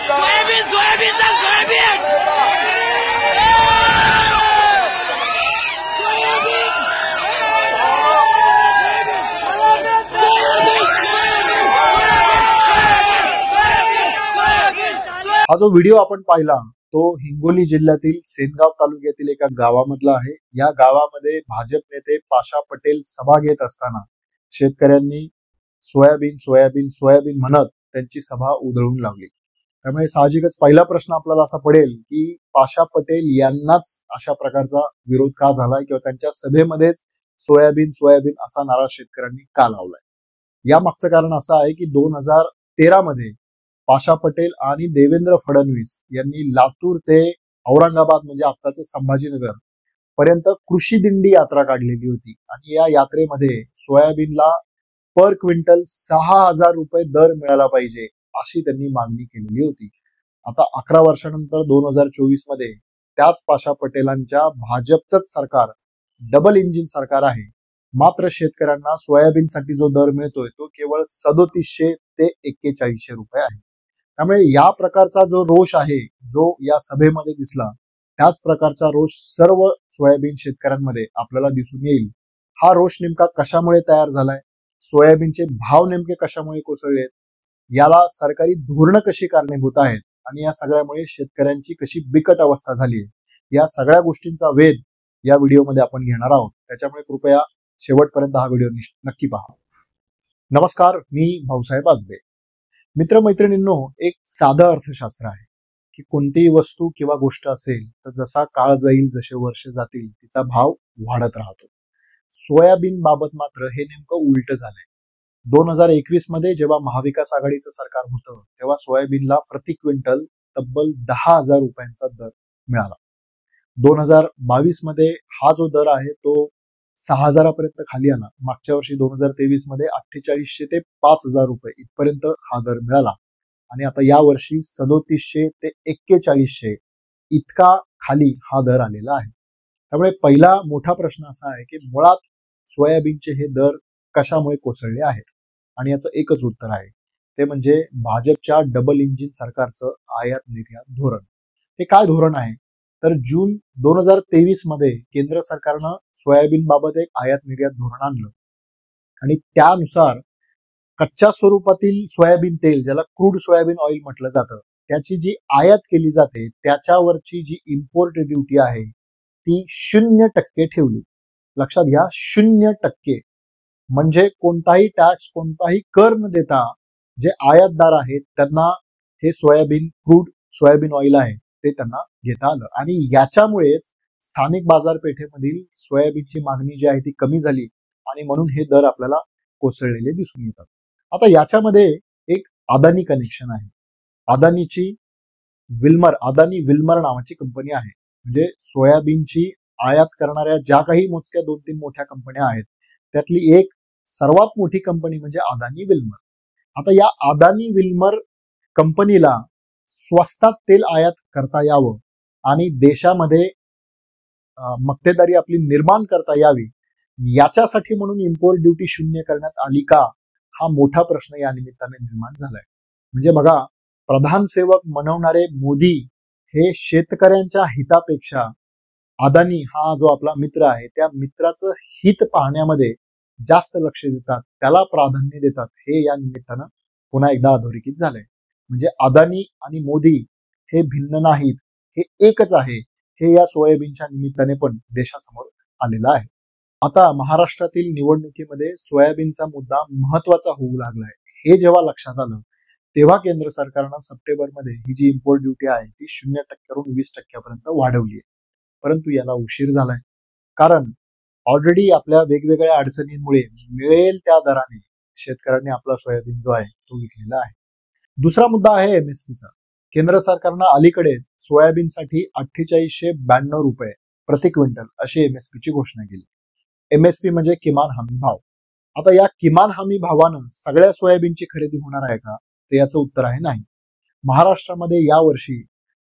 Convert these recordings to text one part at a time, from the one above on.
Soybean soybean soybean हा जो video आपण पाहिला तो हिंगोली जिल्ह्यातील सेनगाव तालुक्यातील एका गावामधला आहे। या गावामध्ये भाजप नेते पाशा पटेल सभा घेत असताना शेतकऱ्यांनी सोयाबीन सोयाबीन सोयाबीन म्हणत त्यांची सभा उधळून लावली। त्यामुळे साहजिकच पहिला प्रश्न आपल्याला असा पडेल की पाशा पटेल यांनाच अशा प्रकारचा विरोध का झाला किंवा त्यांच्या सभेमध्येच सोयाबीन सोयाबीन असा नारा शेतकऱ्यांनी का लावलाय। या मागचं कारण असं आहे की 2013 मध्ये पाशा पटेल आणि देवेंद्र फडणवीस यांनी लातूर ते औरंगाबाद म्हणजे आत्ताचे संभाजीनगर पर्यंत कृषी दिंडी यात्रा काढलेली होती आणि या यात्रेमध्ये सोयाबीनला पर क्विंटल 6,000 रुपये दर मिळाला पाहिजे अशी त्यांनी मागणी केलेली होती। आता 11 वर्षानंतर 2024 मध्ये त्याच पाशा पटेलांच्या भाजपचंच सरकार डबल इंजिन सरकार आहे, मात्र शेतकऱ्यांना सोयाबीनसाठी जो दर मिळतोय तो केवळ 3700 ते 4100 रुपये आहे। त्यामुळे या प्रकारचा जो रोष आहे जो या सभेमध्ये दिसला त्याच प्रकारचा रोष सर्व सोयाबीन शेतकऱ्यांमध्ये आपल्याला दिसून येईल। हा रोष नेमका कशामुळे तयार झालाय, सोयाबीनचे भाव नेमके कशामुळे कोसळलेत, याला सरकारी धोरणं कशी कारणीभूत आहेत आणि या सगळ्यामुळे शेतकऱ्यांची कशी बिकट अवस्था झाली आहे, या सगळ्या गोष्टींचा वेध या व्हिडिओमध्ये आपण घेणार आहोत। त्याच्यामुळे कृपया शेवटपर्यंत हा व्हिडिओ नक्की पहा। नमस्कार, मी भाऊसाहेब आजबे। मित्रमैत्रिणींनो, एक साधं अर्थशास्त्र आहे की कोणतीही वस्तू किंवा गोष्ट असेल तर जसा काळ जाईल जसे वर्ष जातील तिचा भाव वाढत राहतो। सोयाबीन बाबत मात्र हे नेमकं उलट झालंय। 2021 मध्ये जेव्हा महाविकास आघाडीचं सरकार होतं तेव्हा सोयाबीनला प्रति क्विंटल तब्बल 10,000 रुपयांचा दर मिळाला। 2022 मध्ये हा जो दर आहे तो 6,000 पर्यंत खाली आला। मागच्या वर्षी 2023 मध्ये 4800 ते 5,000 रुपये इथपर्यंत हा दर मिळाला आणि आता या वर्षी 3700 ते 4100 इतका खाली हा दर आलेला आहे। त्यामुळे पहिला मोठा प्रश्न असा आहे की मुळात सोयाबीनचे हे दर कशामुळे कोसळले आहेत आणि याचं एकच उत्तर आहे, ते म्हणजे भाजपच्या डबल इंजिन सरकारचं आयात निर्यात धोरण। हे काय धोरण आहे तर जून 2023 मध्ये केंद्र सरकारनं सोयाबीन बाबत एक आयात निर्यात धोरण आणलं आणि त्यानुसार कच्च्या स्वरूपातील सोयाबीन तेल, ज्याला क्रूड सोयाबीन ऑइल म्हटलं जातं, त्याची जी आयात केली जाते त्याच्यावरची जी इम्पोर्ट ड्युटी आहे ती 0% ठेवली। लक्षात घ्या, 0%। म्हणजे कोणताही टॅक्स कोणताही कर न देता जे आयातदार आहेत त्यांना हे सोयाबीन क्रूड सोयाबीन ऑइल आहे ते त्यांना घेता आलं आणि याच्यामुळेच स्थानिक बाजारपेठेमधील सोयाबीनची मागणी जी आहे ती कमी झाली आणि म्हणून हे दर आपल्याला कोसळलेले दिसून येतात। आता याच्यामध्ये एक अदानी कनेक्शन आहे। अदानी विल्मर नावाची कंपनी आहे। म्हणजे सोयाबीनची आयात करणाऱ्या ज्या काही मोजक्या 2-3 मोठ्या कंपन्या आहेत त्यातली एक सर्वात मोठी कंपनी म्हणजे अदानी विल्मर। आता या अदानी विल्मर कंपनीला स्वस्तात तेल आयात करता यावं आणि देशामध्ये मक्तेदारी आपली निर्माण करता यावी याच्यासाठी म्हणून इम्पोर्ट ड्युटी 0 करण्यात आली का, हा मोठा प्रश्न या निमित्ताने निर्माण झालाय। म्हणजे बघा, प्रधान सेवक म्हणवणारे मोदी हे शेतकऱ्यांच्या हितापेक्षा अदानी हा जो आपला मित्र आहे त्या मित्राचं हित पाहण्यामध्ये जास्त लक्ष देतात, त्याला प्राधान्य देतात, हे या निमित्तानं पुन्हा एकदा अधोरेखित झालंय। म्हणजे अदानी आणि मोदी हे भिन्न नाहीत, हे एकच आहे, हे या सोयाबीनच्या निमित्ताने पण देशासमोर आलेलं आहे। आता महाराष्ट्रातील निवडणुकीमध्ये सोयाबीनचा मुद्दा महत्वाचा होऊ लागलाय। हे जेव्हा लक्षात आलं तेव्हा केंद्र सरकारनं सप्टेंबरमध्ये ही जी इम्पोर्ट ड्युटी आहे ती 0% वरून 20% पर्यंत वाढवली आहे। परंतु याला उशीर झालाय, कारण ऑलरेडी आपल्या वेगवेगळ्या अडचणींमुळे मिळेल त्या दराने शेतकऱ्यांनी आपला सोयाबीन जो आहे तो विकलेला आहे। दुसरा मुद्दा आहे एमएसपीचा। केंद्र सरकारनं अलीकडेच सोयाबीनसाठी 4892 रुपये प्रति क्विंटल अशी एमएसपीची घोषणा केली। एमएसपी म्हणजे किमान हमी भाव। आता या किमान हमी भावानं सगळ्या सोयाबीनची खरेदी होणार आहे का, तर याचं उत्तर आहे नाही। महाराष्ट्रामध्ये यावर्षी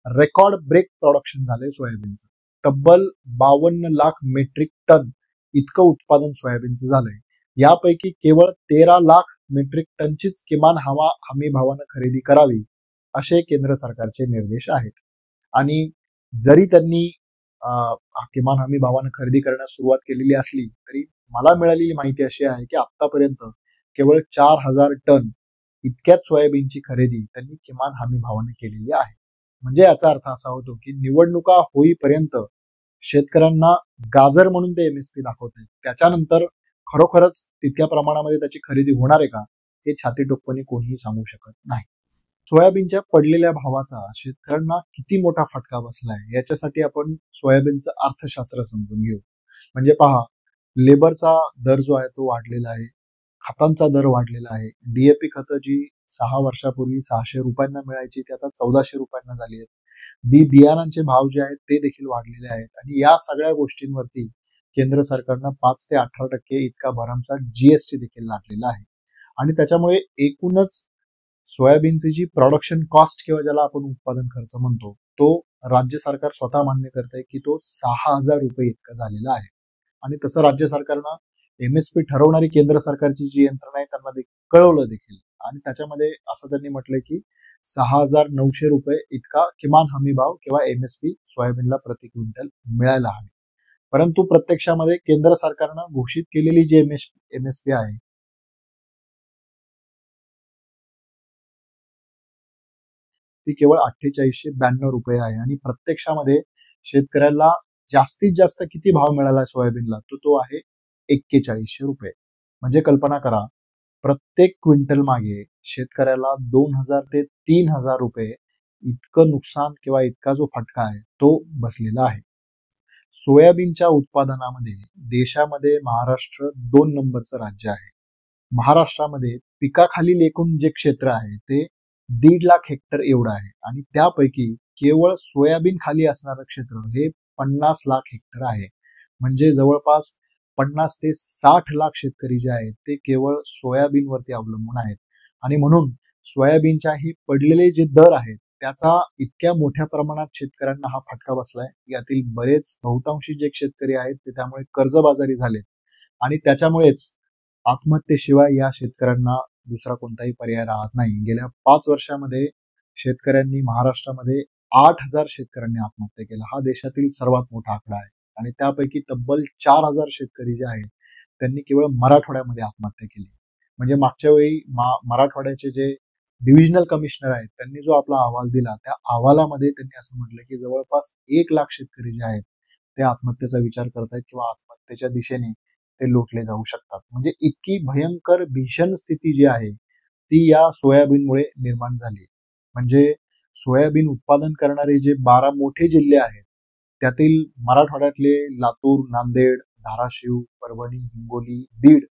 रेकॉर्ड ब्रेक प्रोडक्शन झालंय सोयाबीनचं। तब्बल 52 लाख मेट्रिक टन इतकं उत्पादन सोयाबीनचं झालंय। यापैकी केवळ 13 लाख मेट्रिक टनचीच किमान हमी भावानं खरेदी करावी असे केंद्र सरकारचे निर्देश आहेत. आणि जरी त्यांनी किमान हमी भावानं खरेदी करण्यास सुरुवात केलेली असली तरी मला मिळालेली माहिती अशी आहे की आतापर्यंत केवळ 4,000 टन इतक्याच सोयाबीनची खरेदी त्यांनी किमान हमी भावाने केलेली आहे. म्हणजे याचा अर्थ असा होतो की निवडणुका होईपर्यंत शेतकऱ्यांना गाजर म्हणून ते एमएसपी दाखवत आहेत, त्याच्यानंतर खरोखरच तितक्या प्रमाणामध्ये त्याची खरेदी होणार आहे का हे छाती टोकपणे कोणीही सांगू शकत नाही. सोयाबीनच्या पडलेल्या भावाचा शेतकऱ्यांना किती मोठा फटका बसलाय याच्यासाठी आपण सोयाबीनचं अर्थशास्त्र समजून घेऊ. म्हणजे पहा, लेबरचा दर जो आहे तो वाढलेला आहे, खतांचा दर वाढलेला आहे. डीएपी खतं जी 6 वर्षापूर्वी 600 रुपयांना मिळायची ती आता 1400 रुपयांना झाली आहेत. बियाणांचे भाव जे आहेत ते देखील वाढलेले आहेत आणि या सगळ्या गोष्टींवरती केंद्र सरकारनं 5 ते 18% इतका भरमसाठ जीएसटी देखील लादलेला आहे. आणि त्याच्यामुळे एकूणच सोयाबीनची जी प्रोडक्शन कॉस्ट किंवा ज्याला आपण उत्पादन खर्च म्हणतो तो राज्य सरकार स्वतः मान्य करतंय की तो 6,000 रुपये इतका झालेला आहे. आणि तसं राज्य सरकारनं एमएसपी ठरवणारी केंद्र सरकारची जी यंत्रणा आहे त्यांना कळवलं देखील. आणि त्याच्यामध्ये असं त्यांनी म्हटलंय की 6,900 रुपये इतका किमान हमी भाव किंवा एमएसपी सोयाबीनला प्रति क्विंटल मिळायला हवी. परंतु प्रत्यक्षामध्ये केंद्र सरकारनं घोषित केलेली जी एमएसपी आहे ती केवळ 4892 रुपये आहे. आणि प्रत्यक्षामध्ये शेतकऱ्याला जास्तीत जास्त किती भाव मिळाला सोयाबीनला तो आहे 4100 रुपये. म्हणजे कल्पना करा, प्रत्येक क्विंटल मागे शेतकऱ्याला 2,000 ते 3,000 रुपये इतकं नुकसान किंवा इतका जो फटका आहे तो बसलेला आहे. सोयाबीनच्या उत्पादनामध्ये देशामध्ये महाराष्ट्र 2 नंबरचं राज्य आहे. महाराष्ट्रामध्ये पिकाखालील एकूण जे क्षेत्र आहे ते 1.5 लाख हेक्टर एवढं आहे आणि त्यापैकी केवळ सोयाबीन खाली असणारं क्षेत्र हे 50 लाख हेक्टर आहे. म्हणजे जवळपास 50 ते 60 लाख शेतकरी जे आहेत ते केवळ सोयाबीनवरती अवलंबून आहेत. आणि म्हणून सोयाबीनच्या हे पडलेले जे दर आहेत त्याचा इतक्या मोठ्या प्रमाणात शेतकऱ्यांना हा फटका बसलाय. यातील बरेच बहुतांशी जे शेतकरी आहेत ते त्यामुळे कर्जबाजारी झालेत आणि त्याच्यामुळेच आत्महत्येशिवाय या शेतकऱ्यांना दुसरा कोणताही पर्याय राहत नाही. गेल्या 5 वर्षामध्ये शेतकऱ्यांनी महाराष्ट्रामध्ये 8,000 शेतकऱ्यांनी आत्महत्या केला. हा देशातील सर्वात मोठा आकडा आहे. आणि त्यापैकी तब्बल 4,000 शेतकरी जे आहेत त्यांनी केवळ मराठवाड्यामध्ये आत्महत्या केली. म्हणजे मागच्या वेळी मराठवाड्याचे जे डिव्हिजनल कमिशनर आहेत त्यांनी जो आपला अहवाल दिला त्या अहवालामध्ये त्यांनी असं म्हटलं की जवळपास 1 लाख शेतकरी जे आहेत ते आत्महत्येचा विचार करतायत किंवा आत्महत्येच्या दिशेने ते लोटले जाऊ शकतात. म्हणजे इतकी भयंकर भीषण स्थिती जी आहे ती या सोयाबीनमुळे निर्माण झाली. म्हणजे सोयाबीन उत्पादन करणारे जे 12 मोठे जिल्हे आहेत त्यातील मराठवाड्यातले लातूर, नांदेड, धाराशिव, परभणी, हिंगोली, बीड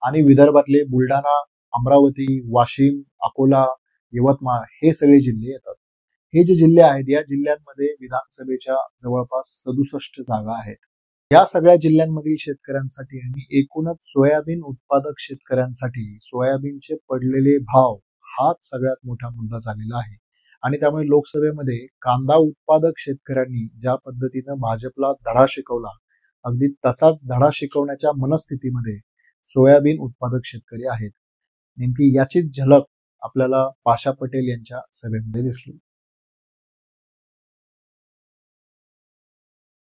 आणि विदर्भातले बुलढाणा, अमरावती, वाशिम, अकोला, यवतमाळ हे सगळे जिल्हे येतात. हे जे जिल्हे आहेत या जिल्ह्यांमध्ये विधानसभेच्या जवळपास 67 जागा आहेत. या सगळ्या जिल्ह्यांमधील शेतकऱ्यांसाठी आणि एकूणच सोयाबीन उत्पादक शेतकऱ्यांसाठी सोयाबीनचे पडलेले भाव हाच सगळ्यात मोठा मुद्दा झालेला आहे. आणि त्यामुळे लोकसभेमध्ये कांदा उत्पादक शेतकऱ्यांनी ज्या पद्धतीनं भाजपला धडा शिकवला अगदी तसाच धडा शिकवण्याच्या मनस्थितीमध्ये सोयाबीन उत्पादक शेतकरी आहेत. नेमकी याचीच झलक आपल्याला पाशा पटेल यांच्या सभेमध्ये दिसली.